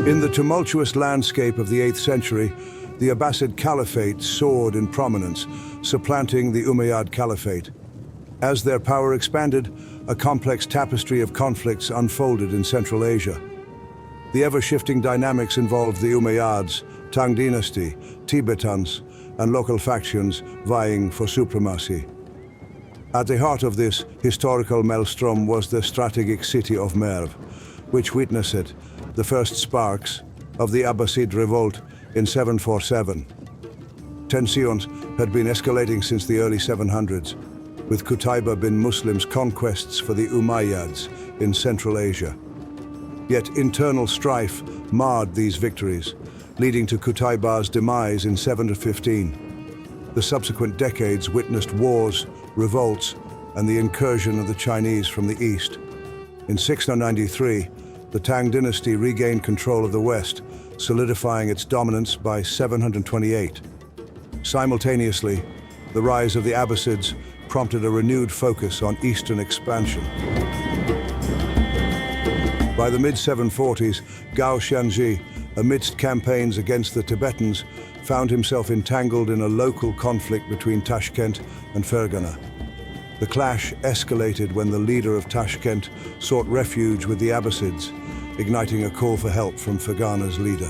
In the tumultuous landscape of the 8th century, the Abbasid Caliphate soared in prominence, supplanting the Umayyad Caliphate. As their power expanded, a complex tapestry of conflicts unfolded in Central Asia. The ever-shifting dynamics involved the Umayyads, Tang Dynasty, Tibetans, and local factions vying for supremacy. At the heart of this historical maelstrom was the strategic city of Merv, which witnessed the first sparks of the Abbasid revolt in 747. Tensions had been escalating since the early 700s, with Qutayba bin Muslim's conquests for the Umayyads in Central Asia. Yet internal strife marred these victories, leading to Qutayba's demise in 715. The subsequent decades witnessed wars, revolts, and the incursion of the Chinese from the east. In 693, the Tang Dynasty regained control of the West, solidifying its dominance by 728. Simultaneously, the rise of the Abbasids prompted a renewed focus on eastern expansion. By the mid-740s, Gao Xianzhi, amidst campaigns against the Tibetans, found himself entangled in a local conflict between Tashkent and Fergana. The clash escalated when the leader of Tashkent sought refuge with the Abbasids, igniting a call for help from Fergana's leader.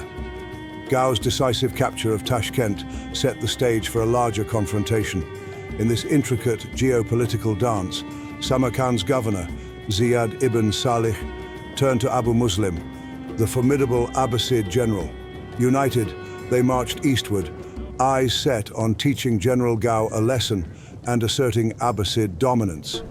Gao's decisive capture of Tashkent set the stage for a larger confrontation. In this intricate geopolitical dance, Samarkand's governor, Ziyad ibn Salih, turned to Abu Muslim, the formidable Abbasid general. United, they marched eastward, eyes set on teaching General Gao a lesson and asserting Abbasid dominance.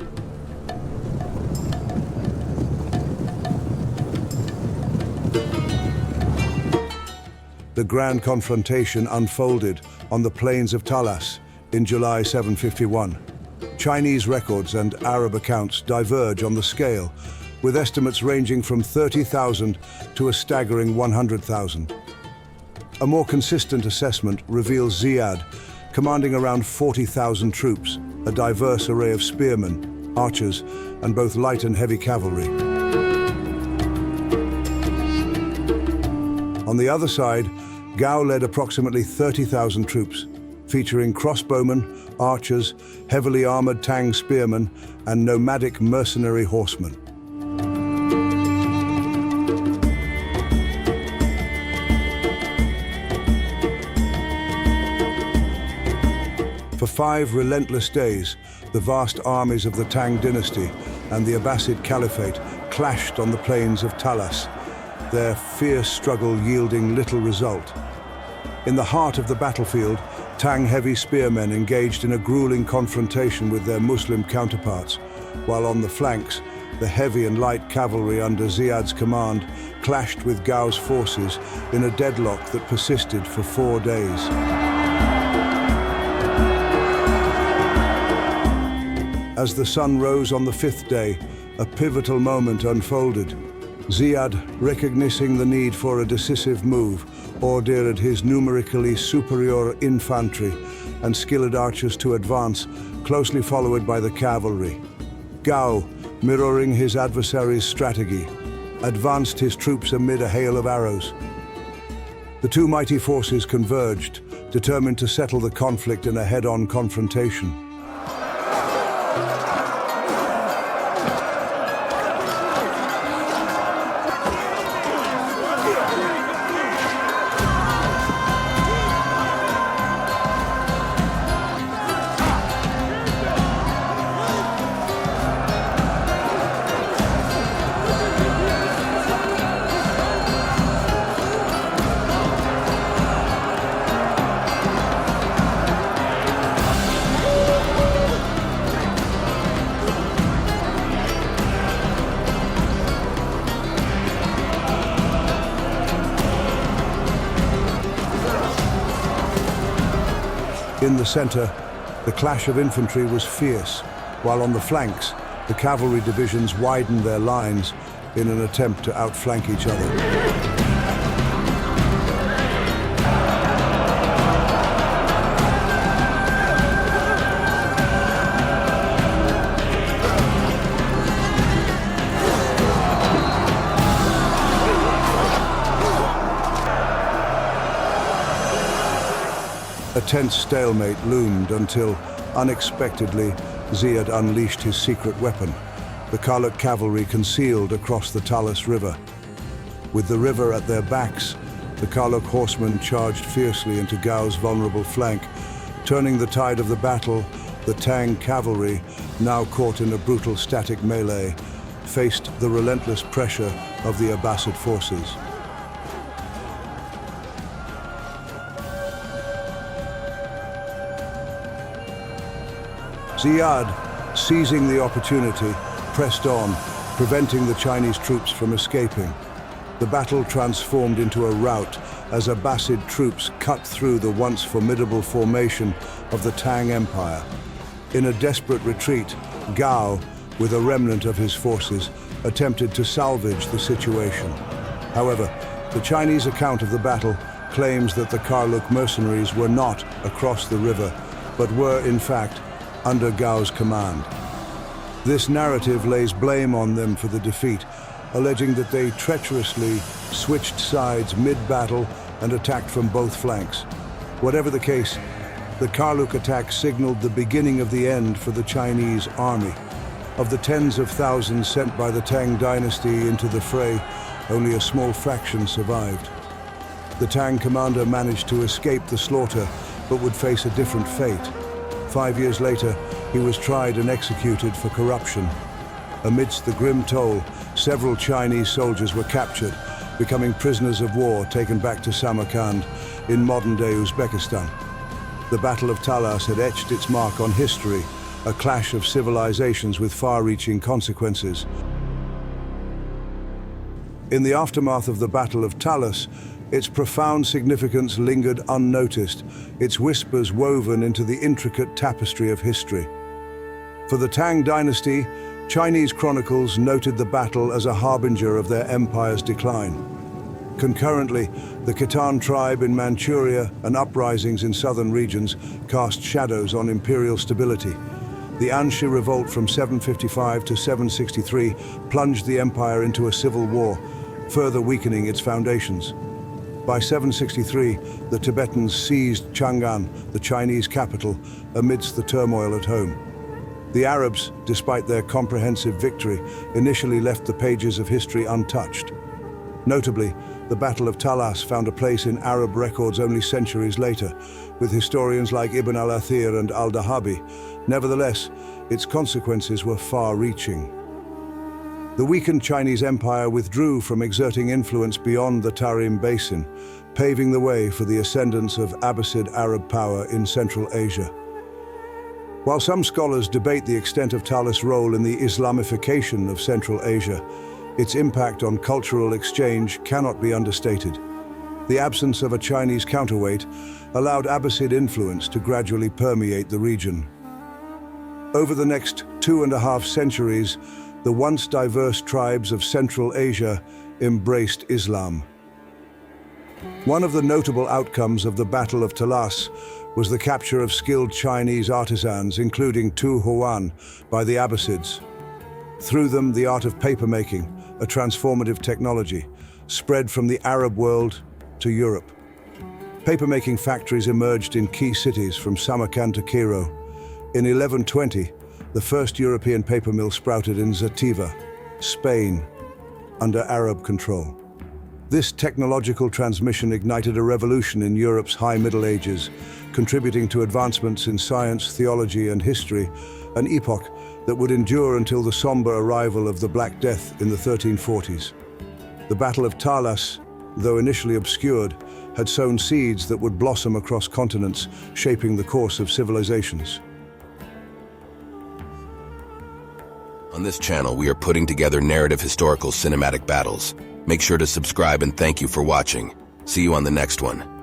The grand confrontation unfolded on the plains of Talas in July 751. Chinese records and Arab accounts diverge on the scale, with estimates ranging from 30,000 to a staggering 100,000. A more consistent assessment reveals Ziyad commanding around 40,000 troops, a diverse array of spearmen, archers, and both light and heavy cavalry. On the other side, Gao led approximately 30,000 troops, featuring crossbowmen, archers, heavily armored Tang spearmen, and nomadic mercenary horsemen. For 5 relentless days, the vast armies of the Tang Dynasty and the Abbasid Caliphate clashed on the plains of Talas, their fierce struggle yielding little result. In the heart of the battlefield, Tang heavy spearmen engaged in a grueling confrontation with their Muslim counterparts, while on the flanks, the heavy and light cavalry under Ziyad's command clashed with Gao's forces in a deadlock that persisted for 4 days. As the sun rose on the 5th day, a pivotal moment unfolded. Ziyad, recognizing the need for a decisive move, ordered his numerically superior infantry and skilled archers to advance, closely followed by the cavalry. Gao, mirroring his adversary's strategy, advanced his troops amid a hail of arrows. The two mighty forces converged, determined to settle the conflict in a head-on confrontation. In the center, the clash of infantry was fierce, while on the flanks, the cavalry divisions widened their lines in an attempt to outflank each other. A tense stalemate loomed until, unexpectedly, Ziyad unleashed his secret weapon, the Karluk cavalry concealed across the Talas River. With the river at their backs, the Karluk horsemen charged fiercely into Gao's vulnerable flank, turning the tide of the battle. The Tang cavalry, now caught in a brutal static melee, faced the relentless pressure of the Abbasid forces. Ziyad, seizing the opportunity, pressed on, preventing the Chinese troops from escaping. The battle transformed into a rout as Abbasid troops cut through the once formidable formation of the Tang Empire. In a desperate retreat, Gao, with a remnant of his forces, attempted to salvage the situation. However, the Chinese account of the battle claims that the Karluk mercenaries were not across the river, but were, in fact, under Gao's command. This narrative lays blame on them for the defeat, alleging that they treacherously switched sides mid-battle and attacked from both flanks. Whatever the case, the Karluk attack signaled the beginning of the end for the Chinese army. Of the tens of thousands sent by the Tang Dynasty into the fray, only a small fraction survived. The Tang commander managed to escape the slaughter, but would face a different fate. 5 years later, he was tried and executed for corruption. Amidst the grim toll, several Chinese soldiers were captured, becoming prisoners of war taken back to Samarkand in modern-day Uzbekistan. The Battle of Talas had etched its mark on history, a clash of civilizations with far-reaching consequences. In the aftermath of the Battle of Talas, its profound significance lingered unnoticed, its whispers woven into the intricate tapestry of history. For the Tang Dynasty, Chinese chronicles noted the battle as a harbinger of their empire's decline. Concurrently, the Khitan tribe in Manchuria and uprisings in southern regions cast shadows on imperial stability. The Anshi revolt from 755 to 763 plunged the empire into a civil war, further weakening its foundations. By 763, the Tibetans seized Chang'an, the Chinese capital, amidst the turmoil at home. The Arabs, despite their comprehensive victory, initially left the pages of history untouched. Notably, the Battle of Talas found a place in Arab records only centuries later, with historians like Ibn al-Athir and al-Dahabi. Nevertheless, its consequences were far-reaching. The weakened Chinese empire withdrew from exerting influence beyond the Tarim Basin, paving the way for the ascendance of Abbasid Arab power in Central Asia. While some scholars debate the extent of Talas' role in the Islamification of Central Asia, its impact on cultural exchange cannot be understated. The absence of a Chinese counterweight allowed Abbasid influence to gradually permeate the region. Over the next 2.5 centuries, the once diverse tribes of Central Asia embraced Islam. One of the notable outcomes of the Battle of Talas was the capture of skilled Chinese artisans, including Tu Huan, by the Abbasids. Through them, the art of papermaking, a transformative technology, spread from the Arab world to Europe. Papermaking factories emerged in key cities from Samarkand to Cairo. In 1120, the first European paper mill sprouted in Zativa, Spain, under Arab control. This technological transmission ignited a revolution in Europe's High Middle Ages, contributing to advancements in science, theology, and history, an epoch that would endure until the somber arrival of the Black Death in the 1340s. The Battle of Talas, though initially obscured, had sown seeds that would blossom across continents, shaping the course of civilizations. On this channel, we are putting together narrative historical cinematic battles. Make sure to subscribe and thank you for watching. See you on the next one.